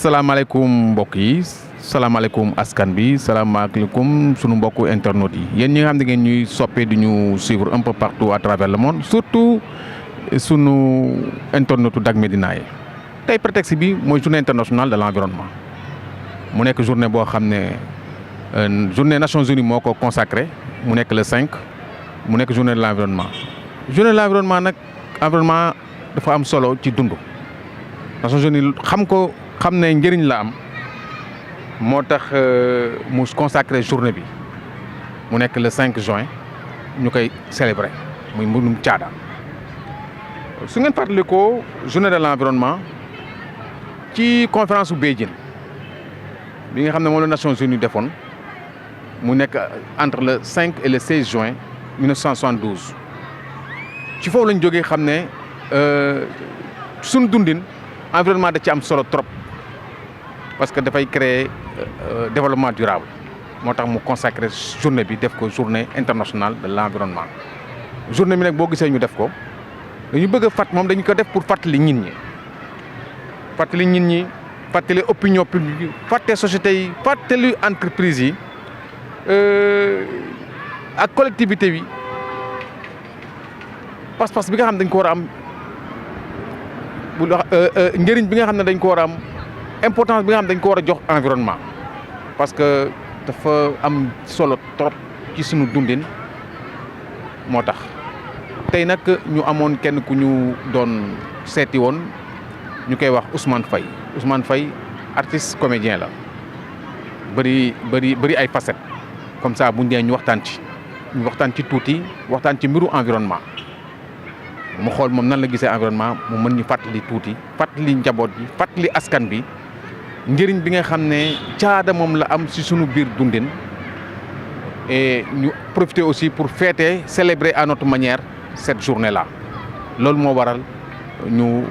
salaamaaleykum mbokk yi salaamaaleykum askan bi salaamaaleykum sunu mbokku internautes yi yéen ñi nga xam ne ngeen ñuy soppee di ñu suivre un peu partout à travers le monde surtout sunu internautes Dak Médina yi tey prétexte bi mooy journée internationale de l'environnement mu nekk journée boo xam ne journée Nations Unies moo ko consacré mu nekk le 5 mu nekk journée de l'environnement journée de l'environnement nag environnement dafa am solo ci dund Nations Unies xam ne njëriñ la am moo tax mu consacré journée bi mu nekk le 5 juin ñu koy célébrer muy mbunum caada su ngeen fàttalikoo journée de l'environnement ci conférence bu Beijing bi nga xam ne moom la Nations Unies defoon mu nekk entre le 5 et le 16 juin 1972 ci foofu lañ jógee xam ne suñu dundin environnement da ci am solo trop parce que dafay créer développement durable moo tax mu consacré journée bi def ko journée internationale de l'environnement journée bi nag boo gisee ñu def ko dañu bëgg a moom dañu ko def pour fàttali nit ñi fàttali opinion publique fàttali société yi fàttali entreprise yi ak collectivité bi pas-pas bi nga xam dañ ko war a am njëriñ bi nga xam ne dañ ko war a am importance bi nga xam ne dañ ko war a jox environnement parce que dafa am solo trop ci sunu dundin moo tax tey nag ñu amoon kenn ku ñu doon seeti woon ñu koy wax Ousmane Faye artiste comédien la bëri ay facettes comme ça buñ dee ñu waxtaan ci tuuti waxtaan ci mbiru environnement mu xool moom nan la gisee environnement mu mën ñu fàttali tuuti fàttali njaboot bi fàttali askan bi njëriñ bi nga xam ne caada moom la am ci sunu biir dundin et ñu profiter aussi pour fêter célébrer à notre manière cette journée là loolu moo waral ñu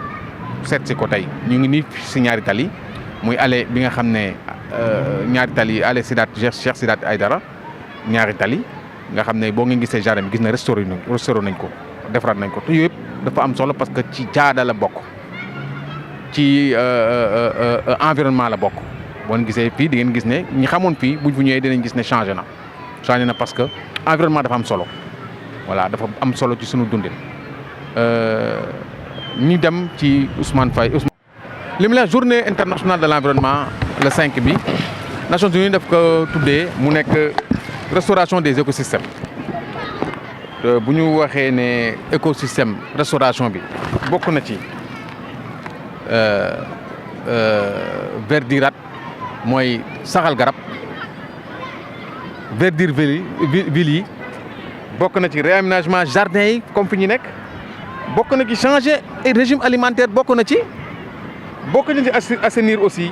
seet si ko tey ñu ngi nii ci ñaari tali muy allée bi nga xam ne ñaari tali allée Cheikh Sidaat Aïdara ñaari tali nga xam ne boo ngeen gisee jardin bi gis na restauré nañ ko defaraat nañ ko te yëpp dafa am solo parce que ci caada la bokk ci environnement la bokk boo gisee fii di ngeen gis ne ñi xamoon fii buñ fu ñëwee dinañ gis ne changé na parce que environnement dafa am solo voilà dafa am solo ci sunu dundin ñu dem ci Ousmane Faye li mu la journée internationale de l'environnement le 5 bi Nations Unies daf ko tuddee mu nekk restauration des écosystèmes bu ñu waxee ne écosystème restauration bi bokk na ci verdiraat mooy saxal garab verdure ville yi bokk na ci réaménagement jardin yi comme fi ñu nekk bokk na ci changer régime alimentaire bokk na ci assainir aussi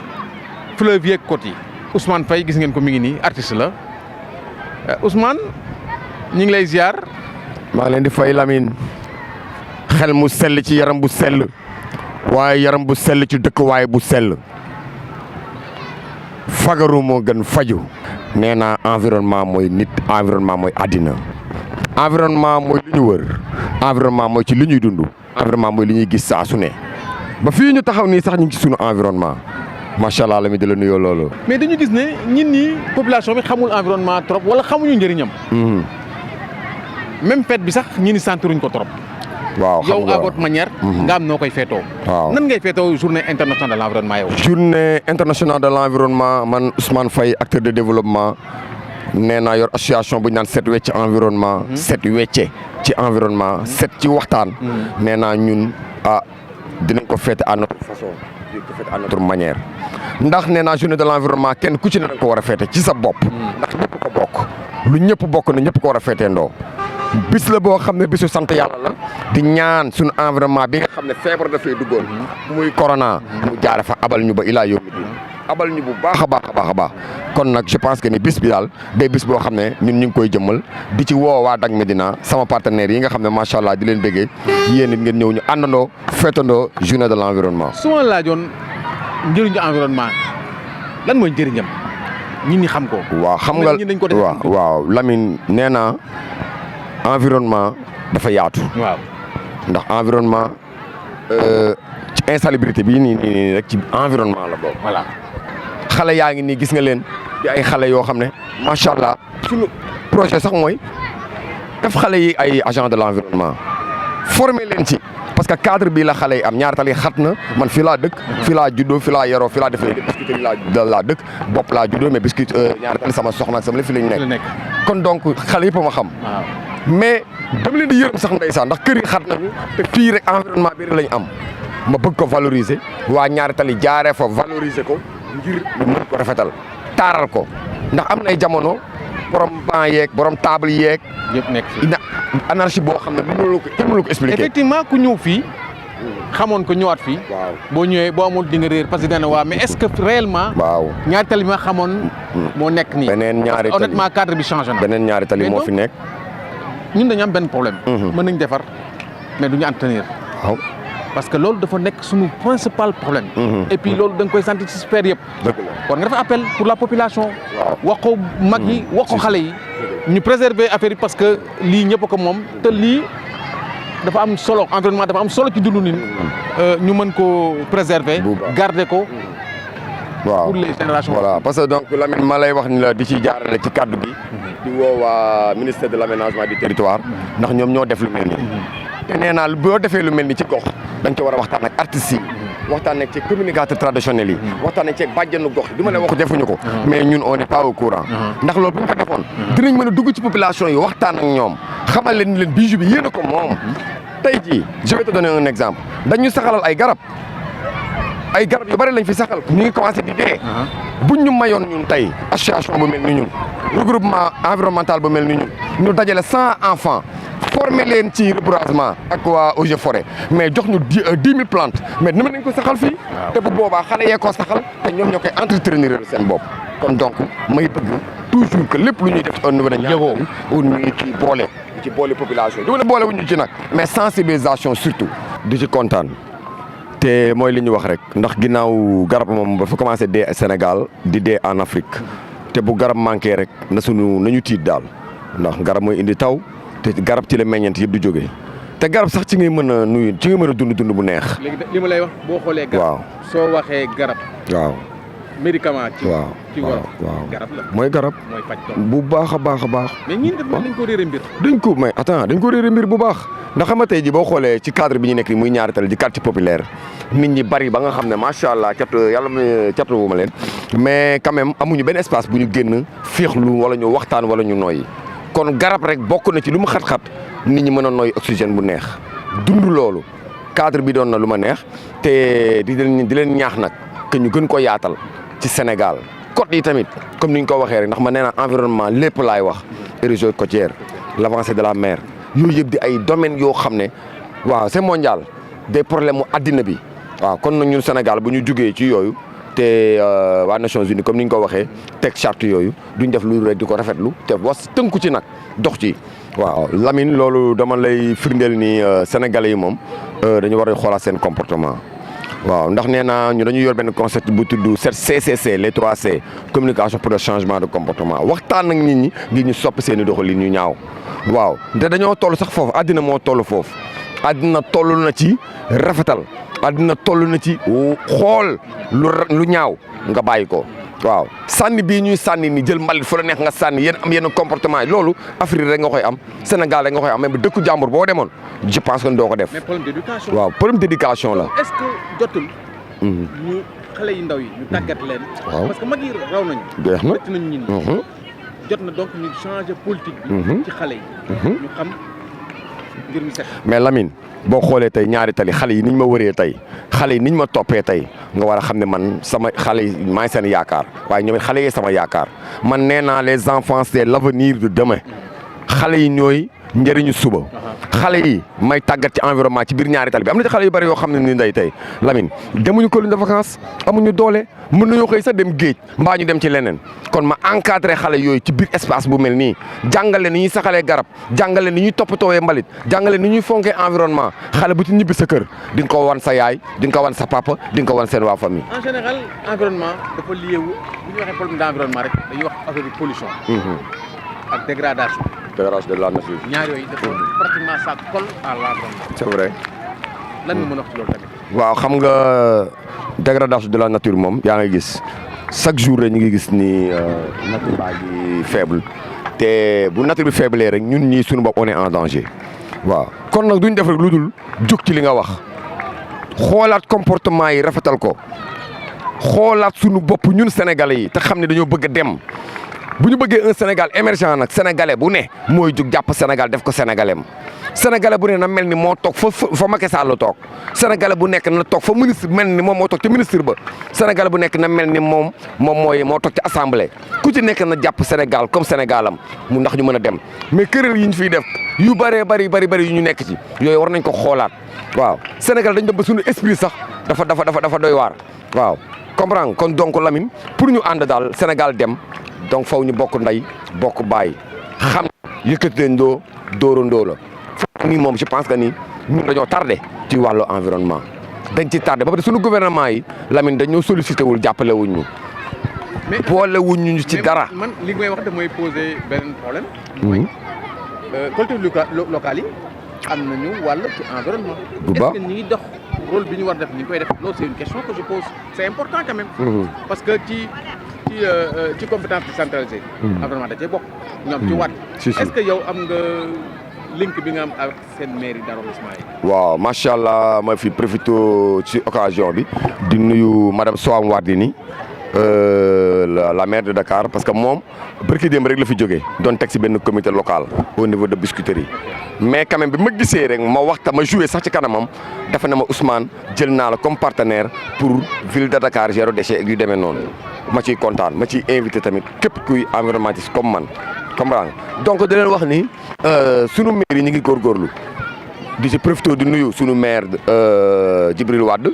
fleuve yeeg côtes yi Ousmane Faye gis ngeen ko mi ngi nii artiste la Ousmane ñu ngi lay ziar. maa ngi leen di fay Lamine xel mu sell ci yaram bu sell waaye yaram bu sell ci dëkkuwaay bu sell fagaru moo gën faju nee naa environnement mooy nit environnement mooy àddina environnement mooy li ñu wër environnement mooy ci li ñuy dund environnement mooy li ñuy gis saa su ne ba fii ñu taxaw nii sax ñu ngi ci sunu environnement macha allah la mi di la nuyoo loolu. mais dañu gis ne ñit ñi population bi xamul environnement trop wala xamuñu njëriñam. même fête bi sax ñi ni sentiruñ ko trop. waaw xam nga yow à votre manière. nga am noo koy feetoo. waaw nan ngay feetoo journée internationale de l'environnement yow. journée internationale de l'environnement man Ousmane Faye acteur de développement nee naa yor association bu ñu naan set wecc environnement. set wecce ci environnement set ci waxtaan. nee naa ñun dinañ ko fêter à notre façon dinañ ko fêter à notre manière. ndax nee naa journée de l'environnement kenn ku ci ne da nga ko war a fêter ci sa bopp. ndax ñëpp ko bokk. lu ñëpp bokk na ñëpp ko war a fêter ndoo. bis la boo xam ne bisu sant yàlla la di ñaan suñu environnement bi nga xam ne feebar dafay duggoon muy corona mu jaare fa abal ñu ba ilaa yawmi diin abal ñu bu baax a baax kon nag je pense que ni bis bi daal day bis boo xam ne ñun ñu ngi koy jëmmal di ci woo waa Dak Médina sama partenaires yi nga xam ne macha allah di leen bëggee yéen it ngeen ñëw ñu àndandoo feetandoo journée de l'environnement. su ma laajoon njëriñu environnement lan mooy njëriñam ñi ñi xam ko. waaw xam nga waaw Lamine nee naa environnement dafa yaatu. waaw ndax environnement insalubrité bii nii rek ci environnement la boobu. voilà xale yaa ngi nii gis nga leen di ay xale yoo xam ne macha allah suñu projet sax mooy def xale yi ay agent de l'environnement former leen ci. parce que cadre bi la xale yi am ñaari tali xat na man fii laa dëkk fii laa juddoo fii laa yaroo fii laa defee Biscuiterie laa dëkk bopp laa juddoo mais Biscuiterie ñaari tali sama soxna ak sama lépp fi lañ nekk kon donc xale yëpp ma xam mais dama leen di yërëm sax ndeysaan ndax kër yi xat nañu te fii rek environnement bi rek lañ am ma bëgg ko valoriser waa ñaari tali jaaree fa valoriser ko ngir ñu mën ko rafetal taaral ko ndax am nay jamono borom banc yeeg borom table yeeg yëpp nekk fii anarchie boo xam ne kenn mënu ko expliquer. effectivement ku ñëw fii xamoon ko ñëwaat fii. waaw boo ñëwee boo amul di nga réer parce que dana waa mais est-ce que réellement. waaw ñaari tali bi ma xamoon. moo nekk nii beneen ñaari tali honnêtement cadre bi changé na. beneen ñaari tali moo fi nekk. ñun dañu am benn problème. mën nañ defar mais duñu entretenir. waaw parce que loolu dafa nekk suñu principal problème. et puis loolu da nga koy sentir ci sphère yëpp. dëgg la war nga def appel pour la population. waaw wax ko mag yi wax ko xale yi. ñu préserver affaire yi parce que lii ñëpp ko moom te lii dafa am solo environnement dafa am solo ci dundu nit ñu mën ko préserver garder ko waaw pour les générations voilà parce que donc Lamine ma lay wax ni la di ci jaarale ci kaddu gi di woo waa ministère de l'aménagement du territoire ndax ñoom ñoo def lu mel nii te nee naa boo defee lu mel ni ci gox dañ ko war a waxtaan ak artistes yi waxtaan ak ci communicateurs traditionnels yi waxtaan ak ci bàjjenu gox yi du ma lay wax defuñu ko mais ñun on n'est pas au courant ndax loolu bu ñu ko defoon dinañ mën a dugg ci population yi waxtaan ak ñoom xamal leen ni leen bijou bi yéen a ko moom tey jii je vais te donner un exemple dañu saxalal ay garab yu bari lañ fi saxal ñu ngi commencé di dee buñ ñu mayoon ñun tey association bu mel ni ñun regroupement environnemental bu mel ni ñun ñu dajale 100 enfants former leen ci reboisement ak waa eaux et forêt mais jox ñu 10 000 plantes mais dina nañ ko saxal fii te bu boobaa xale yee koo saxal te ñoom ñoo koy entretenir seen bopp kon donc may bëgg toujours que lépp lu ñuy def au niveau de Niakhou ñuy ci boole population du ma ne boole wuñu ci nag mais sensibilisation surtout di ci kontaan te mooy li ñu wax rek ndax ginnaaw garab moom ba fa commencé dee Sénégal di dee en Afrique te bu garab manqué rek nañu tiit daal ndax garab mooy indi taw te garab ci la meññeent yëpp di jógee te garab sax ci ngay mën a nuyu ci ngay mën a dund bu neex. léegi li ma lay wax boo xoolee. garab waaw soo waxee garab. waaw médicament ci wolof waaw garab la mooy garab. mooy faj bu baax a baax a baax. mais ñun dañ ko réere mbir. dañ ko réere mbir bu baax ndax xam nga tey ji boo xoolee ci cadre bi ñu nekk muy ñaari tali di quartier populaire nit ñi bari ba nga xam ne macha allah catu wu ma leen mais quand même amuñu benn espace bu ñu génn féexlu wala ñu waxtaan wala ñu noyyi kon garab rek bokk na ci lu mu xat-xat nit ñi mën a noyyi oxygène bu neex dund loolu cadre bi doon na lu ma neex te di leen ñaax nag que ñu gën ko yaatal ci Sénégal côte yi tamit comme ni ñu ko waxee rek ndax ma nee na environnement lépp laay wax érosion côtière l'avancée de la mer yooyu yëpp di ay domaines yoo xam ne waaw c'est mondial des problèmes mu addina bi waaw kon nag ñun Sénégal bu ñu jugee ci yooyu te waa Nations Unies comme ni ñu ko waxee teg charte yooyu duñ def lu rek di ko rafetlu te was tënku ci nag dox ci waaw Lamine loolu dama lay firndeel ni Sénégalais yi moom dañu war a xoolaat seen comportement waaw ndax nee naa ñu dañu yor benn concept bu tudd CCC les 3C communication pour le changement de comportement waxtaan ak nit ñi ngir ñu soppi seen i doxalin ñu ñaaw waaw te dañoo toll sax foofu àddina moo toll foofu àddina toll na ci rafetal àddina toll na ci xool lu ñaaw nga bàyyi ko waaw sànni bii ñuy sànni ni jël mbalit fu la neex nga sànni yéen am yenn comportement yi loolu Afrique rek nga koy am Sénégal rek nga koy am même dëkku jàmbur boo demoon je pense que doo ko def. mais problème d'éducation. waaw problème d'éducation la. est-ce que jotul. ñu xale yu ndaw yi ñu tàggat leen. waaw parce que mag yi raw nañu. jeex na rëcc nañu ñin jot na donc ñu changer politique bi. ci xale yi. ñu xam ngir mu set. mais Lamine boo xoolee tey ñaari tali xale yi niñ ma wëree tey xale yi niñ ma toppee tey nga war a xam ne man sama xale yi maay seen yaakaar waaye ñoom it xale yi sama yaakaar man nee naa les enfants c'est l'avenir de demain xale yi ñooy njëriñu suba. xale yi may tàggat ci environnement ci biir ñaari tali bi am na ci xale yu bari yoo xam ne ni nday tey Lamine demuñu colonie de vacances amuñu doole mën nañoo xëy sax dem géej mbaa ñu dem ci leneen kon ma encadré xale yooyu ci biir espace bu mel nii jàngale ni ñuy saxalee garab jàngale ni ñuy toppatoowee mbalit jàngale ni ñuy fonkee environnement xale bu ci ñibbi sa kër di nga ko wan sa yaay di nga ko wan sa papa di nga ko wan seen waa famille. en général environnement dafa lié wu bu ñu waxee problème d'environnement rek dañuy wax affaire bi pollution. ak dégradation. dégradation de la nature. ñaar yooyu dafa pratiquement ça colle à l'environnement. c'est vrai. lan nga mën a wax ci loolu tamit. waaw xam nga dégradation de la nature moom yaa ngi gis chaque jour rek ñu ngi gis ni nature baa ngi faible te bu nature bi faible rek ñun ñii suñu bopp on est en danger waaw. kon nag duñ def rek lu dul jóg ci li nga wax xoolaat comportement yi rafetal ko xoolaat suñu bopp ñun sénégalais yi te xam ne dañoo bëgg a dem. bu ñu bëggee un Sénégal émergent nag sénégalais bu ne mooy jug jàpp Sénégal def ko sénégalais am sénégalais bu ne na mel ni moo toog fa Macky Sall la toog sénégalais bu nekk na toog fa ministre mel ni moom moo toog ci ministre ba sénégalais bu nekk na mel ni moo toog ci assemblée ku ci nekk na jàpp Sénégal comme Sénégalam mu ndax ñu mën a dem mais këral yi ñu fiy def yu bëree bari yu ñu nekk ci yooyu war nañ ko xoolaat waaw Sénégal dañ dem ba suñu esprit sax dafa doy waar waaw comprendre kon donc Lamine pour ñu ànd daal Sénégal dem donc faw ñu bokk ndey bokk baay xam yëkkatendoo dóorandoo la foofu nii moom je pense que ni ñun dañoo tardé ci wàllu environnement dañ ci tardé ba pare suñu gouvernement yi Lamine dañoo sollicité wul jàppale wuñ ñu boole wuñ ñu ci dara. man li may wax de mooy poser benn problème. mooy collectivités locales yi am nañu wàll ci environnement. bu baax est-ce que ñi ngi dox rôle bi ñu war def ni ñu koy def loolu c'est une question que je pose c'est important quand même. parce que ci compétence décentralisée. environnement da cee bokk. ñoom ci waat. est-ce que yow am nga link bi nga am ak seen mairie d'arrondissement yi. waaw macha allah ma fi profité ci occasion bi di nuyu madame Soham Wardini la maire de Dakar parce que moom barki démb rek la fi jógee doon teg ci benn comité local au niveau de Biscuiterie mais quand même bi ma gisee rek ma joué sax ci kanamam dafa ne ma Ousmane jël naa la comme partenaire pour ville de Dakar zéro déchet ak yu demee noonu ma ciy kontaan ma ciy invité tamit képp kuy environnementiste comme man comprendre donc di leen wax ni sunu maire yi ñu ngi góorgóorlu di ci profité di nuyu sunu maire Djibril Wade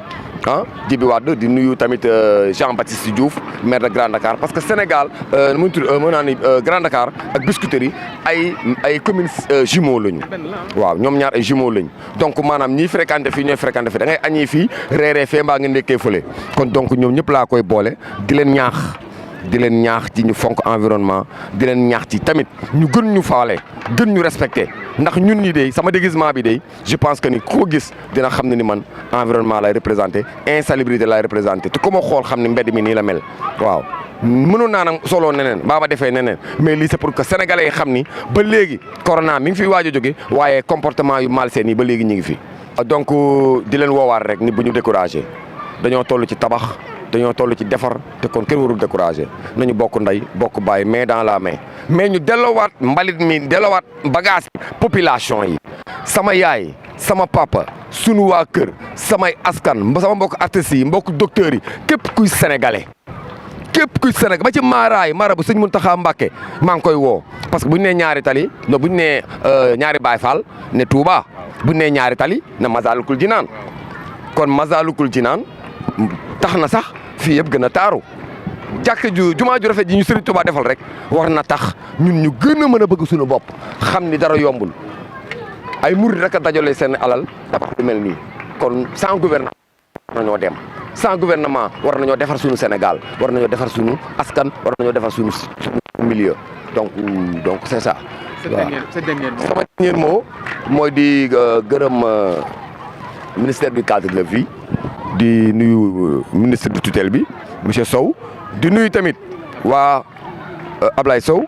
Djibi Wade di nuyu tamit Jean-Baptiste Diouf maire de Grand Dakar parce que Sénégal mu tudd mën naa ni Grand Dakar ak Biscuiterie ay communes jumeaux lañu. waaw ñoom ñaar ay jumeaux lañu donc maanaam ñiy fréquenté fii ñooy fréquenté fii da ngay añee fii reeree fee mbaa nga ndekkee fële kon donc ñoom ñëpp laa koy boole di leen ñaax ci ñu fonk environnement di leen ñaax ci tamit ñu gën ñu faale gën ñu respecté ndax ñun ñi de sama déguisement bi de je pense que ni ku ko gis dina xam ne ni man environnement lay représenté insalubrité lay représenté te ku ma xool xam ne mbedd mi nii la mel waaw. mënoon naa nag solo neneen baa ma defee neneen mais lii c'est pour que sénégalais yi xam ni ba léegi corona mi ngi fi waaj a jóge waaye comportement yu malsain yi ba léegi ñu ngi fi. donc di leen woowaat rek ni bu ñu découragé dañoo toll ci tabax. dañoo toll ci defar te kon kenn warul découragé nañu bokk ndey bokk bàyyi main dans la main mais ñu delloowaat mbalit mi delloowaat bagage population yi sama yaay sama papa sunu waa kër samay askan sama mbokk artistes yi mbokk docteurs yi képp kuy sénégalais ba ci maaraay mara bu sëñ Mountakha Mbacké maa ngi koy woo parce que bu ñu nee ñaari tali no bu ñu nee ñaari Baye Fall ne Touba bu ñu nee ñaari tali na Masalikul Jinaan kon Masalikul Jinaan tax na sax fii yëpp gën a taaru jàkk jumaa ju rafet ji ñu Serigne Touba defal rek war na tax ñun ñu gën a mën a bëgg suñu bopp xam ni dara yombul ay murid rek a dajale seen alal tabax lu mel nii kon sans gouvernement war nañoo dem sans gouvernement war nañoo defar suñu Sénégal war nañoo defar suñu askan war nañoo defar suñu milieu donc c'est ça. sama dernier mot mooy di gërëm ministère du cadre de vie. di nuyu ministre de tutelle bi monsieur Sow di nuyu tamit waa Ablaye Sow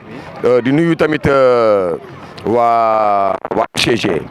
di nuyu tamit waa UCG